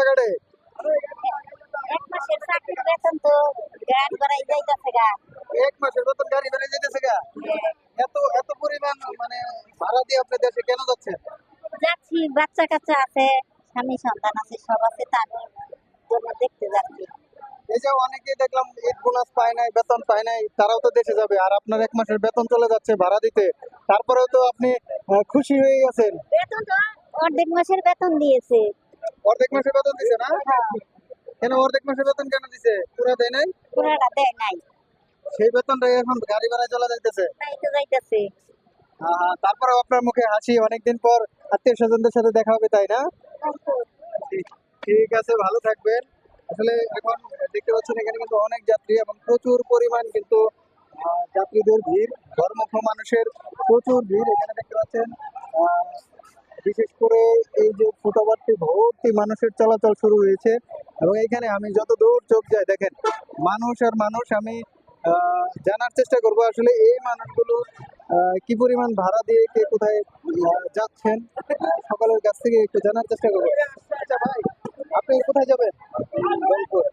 রাস্তাঘাটে? এক মাসের চাকরির বেতন তো গাড়ি ভাড়াই যাইতাছে গা। এক মাসের বেতন গাড়ি বেড়ে যেতেছে গা। এত এত পরিমাণ মানে ভাড়া দিয়ে আপনি দেশে কেন যাচ্ছেন? যাচ্ছি, বাচ্চা কাচ্চা আছে, স্বামী সন্তান আছে, সব আছে, তার জন্য দেখতে যাচ্ছি। এই যে অনেকেই দেখলাম ঈদ বোনাস পায় নাই, বেতন পায় নাই, তারাও তো দেশে যাবে, আর আপনার এক মাসের বেতন চলে যাচ্ছে ভাড়া দিতে, তারপরেও তো আপনি খুশি হয়ে গেছেন। বেতন তো অর্ধেক মাসের বেতন দিয়েছে। অর্ধেক মাসের বেতন দিছে না? কেন অর্ধেক মাসের বেতন কেন দিছে? পুরো দেয় নাই? পুরাটা দেয় নাই, সেই বেতনটা এখন গাড়ি ভাড়ায় চলে যাইতেছে। তাই তো যাইতেছে। তারপরেও আপনার মুখে হাসি, অনেকদিন পর আত্মীয় স্বজনদের সাথে দেখা হবে, তাই না? ঠিক আছে, ভালো থাকবেন। আসলে এখন দেখতে পাচ্ছেন এখানে কিন্তু অনেক যাত্রী এবং প্রচুর পরিমাণ কিন্তু যাত্রীদের ভিড়, ঘরমুখ মানুষের প্রচুর ভিড় এখানে দেখতে পাচ্ছেন। আহ, বিশেষ করে এই যে ফুটওভারটি ভর্তি মানুষের চলাচল শুরু হয়েছে, এবং এখানে আমি যত দূর চোখ যায় দেখেন মানুষ আর মানুষ। আমি জানার চেষ্টা করব আসলে এই মানুষগুলো কি পরিমাণ ভাড়া দিয়ে কে কোথায় যাচ্ছেন, সকলের কাছ থেকে একটু জানার চেষ্টা করবো। আচ্ছা ভাই, আপনি কোথায় যাবেন? রংপুর।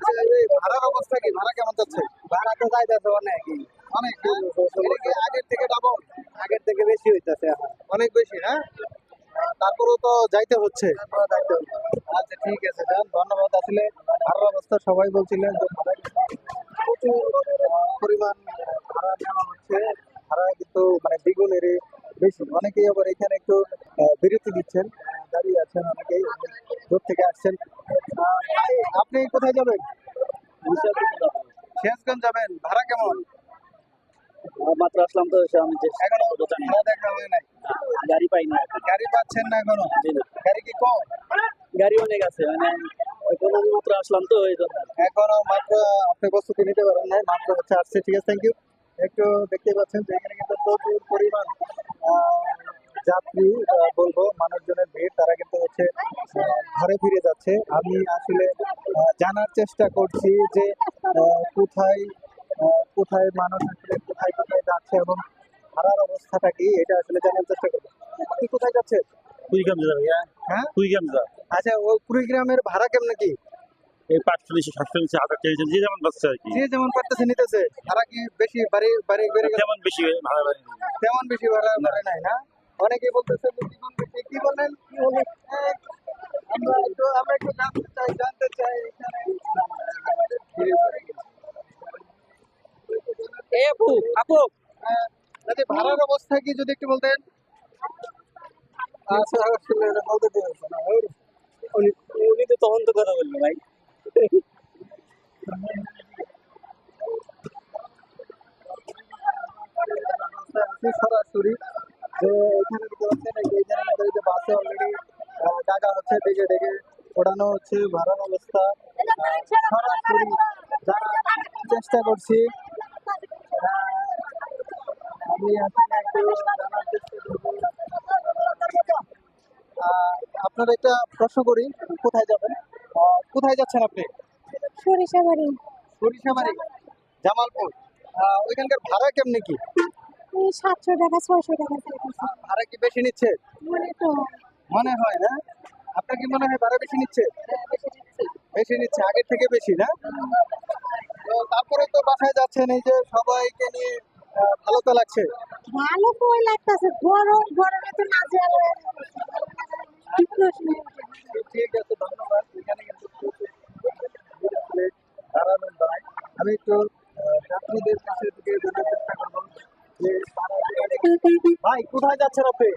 আচ্ছা, এই ভাড়ার অবস্থা কি? ভাড়া কেমন যাচ্ছে? ভাড়া তো যাইতেছে অনেক অনেক, এটা কি আগের থেকে ডাবল? আগের থেকে বেশি হইতেছে এখন, অনেক বেশি না? তারপরেও তো যাইতে হচ্ছে। আচ্ছা ঠিক আছে, যান, ধন্যবাদ। আসলে ভাড়ার অবস্থা সবাই বলছিলেন যে ভাড়া প্রচুর পরিমাণ ভাড়া নেওয়া হচ্ছে। ভাড়া কিন্তু মানে দ্বিগুণের বেশি। অনেকেই আবার এখানে একটু বিরতি দিচ্ছেন, দাঁড়িয়ে আছেন, অনেকেই অনেক দূর থেকে আসছেন। ভাই, আপনি কোথায় যাবেন? সিরাজগঞ্জ যাবেন। ভাড়া কেমন? মাত্র আসলাম তো আমি যে এখনো ভাড়া দেখা হয় নাই? গাড়ি পাই না গাড়ি পাচ্ছেন না এখনো? গাড়ি কি কম? গাড়ি অনেক আছে মানে এখন আমি মাত্র আসলাম তো এই জন্য এখনো মাত্র আপনি প্রস্তুতি নিতে পারেন নাই, মাত্র হচ্ছে আসছে। ঠিক আছে, থ্যাংক ইউ। একটু দেখতে পাচ্ছেন যে এখানে কিন্তু প্রচুর পরিমাণ যাত্রী, বলবো মানুষজনের ভিড়, তারা কিন্তু হচ্ছে ঘরে ফিরে যাচ্ছে। আমি আসলে জানার চেষ্টা করছি যে কোথায় কোথায় মানুষ আসলে কোথায় কোথায় যাচ্ছে এবং ভাড়ার অবস্থাটা কি, এটা আসলে জানার চেষ্টা করবো। আপনি কোথায় যাচ্ছেন? কুড়িগ্রাম যাবে ভাইয়া হ্যাঁ, কুড়িগ্রাম যা আচ্ছা, ওই কুড়িগ্রামের ভাড়া কেমন কি? এই 45-47 হাজার টাকা যে যেমন বাচ্চা আর কি যে যেমন পারতেছে নিতেছে। ভাড়া কি বেশি বাড়ি বাড়ি বেড়ে গেছে? তেমন বেশি ভাড়া বাড়ি তেমন বেশি ভাড়া বাড়ে নাই না? অনেকেই বলতেছে যে দ্বিগুণ বেশি। কি বলেন? কি বলেন? আমরা একটু জানতে চাই এখানে এই আপু আপু আচ্ছা, ভাড়ার অবস্থা কি যদি একটু বলতেন? আচ্ছা, আসলে এটা বলতে দিয়েছে না। উনি তো তখন তো কথা বললো ভাই সরাসরি যে এখানে দেখতে পাচ্ছেন, এখানে কিন্তু এই যে বাসে অলরেডি টাকা হচ্ছে, ডেকে ডেকে ওঠানো হচ্ছে। ভাড়ার অবস্থা সরাসরি জানার চেষ্টা করছি। আমি আসলে একটু জানার চেষ্টা করবো। আপনার একটা প্রশ্ন করি, কোথায় যাবেন? কোথায় যাচ্ছেন আপনি? সরিষাবাড়ি। সরিষাবাড়ি, জামালপুর। ওইখানকার ভাড়া কেমনি কি? 700 টাকা 600 টাকা চাইতেছে। ভাড়া কি বেশি নিচ্ছে? মনে তো মনে হয় না? আপনার কি মনে হয় ভাড়া বেশি নিচ্ছে? বেশি নিচ্ছে, আগের থেকে বেশি না? তো তারপরে তো বাসায় যাচ্ছেন, এই যে সবাইকে নিয়ে ভালো তো লাগছে। ভালো কই লাগতেছে, গরম গরমে তো না যাওয়া ঠিক আছে, ধন্যবাদ। এখানে কিন্তু আসলে দাঁড়ানোর নয়। আমি একটু যাত্রীদের কাছে থেকে জানার চেষ্টা করবো যে ভাই কোথায় যাচ্ছেন আপনি?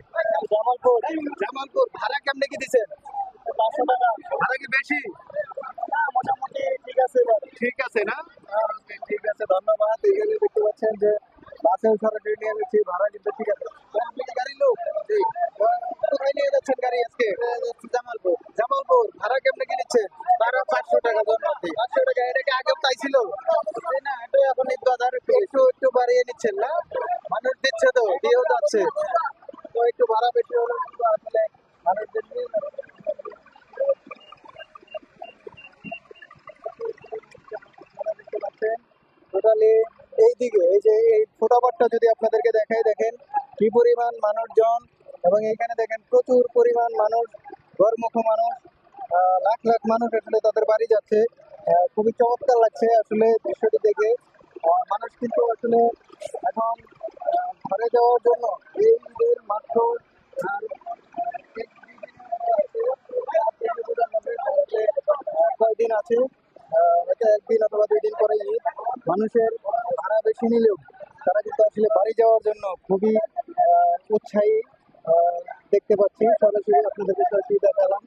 জামালপুর। জামালপুর, ভাড়া কেমনে কি দিচ্ছেন? 500 টাকা। ভাড়া কি বেশি? মোটামুটি ঠিক আছে। ঠিক আছে না? Okay, ঠিক আছে, ধন্যবাদ। এখানে দেখতে পাচ্ছেন যে বাসে সরাসরি নিয়ে যাচ্ছি, ভাড়া কিন্তু ঠিক আছে। আপনি কি গাড়ির লোক? জি। কোথায় নিয়ে যাচ্ছেন গাড়ি আজকে? জামালপুর। জামালপুর, ভাড়া কেমনে কি নিচ্ছেন? ভাড়া 500 টাকা জনপ্রতি। 500 টাকা, এটা কি আগে তাই ছিল? না, এটা এখন ঈদ বাজার একটু একটু বাড়িয়ে নিচ্ছেন না? মানুষ দিচ্ছে তো, দিয়েও যাচ্ছে, তো একটু ভাড়া বেশি হলো কিন্তু আসলে মানুষদের নিয়ে দেখতে পাচ্ছেন টোটালি এইদিকে, এই যে এই ফুটওভারটা যদি আপনাদেরকে দেখাই, দেখেন কি পরিমাণ মানুষজন, এবং এখানে দেখেন প্রচুর পরিমাণ মানুষ, ঘরমুখ মানুষ, লাখ লাখ মানুষ আসলে তাদের বাড়ি যাচ্ছে। খুবই চমৎকার লাগছে আসলে দৃশ্যটি দেখে। মানুষ কিন্তু আসলে এখন ঘরে যাওয়ার জন্য এই ঈদের মাত্র আর এক দুই দিনের মতো আছে। তার থেকে বোঝা যাবে যে আসলে কয়দিন আছে, হয়তো একদিন অথবা 2 দিন পরে ঈদ। মানুষের ভাড়া বেশি নিলেও তারা কিন্তু আসলে বাড়ি যাওয়ার জন্য খুবই উৎসাহী দেখতে পাচ্ছি। সরাসরি আপনাদের বিষয়টি দেখালাম।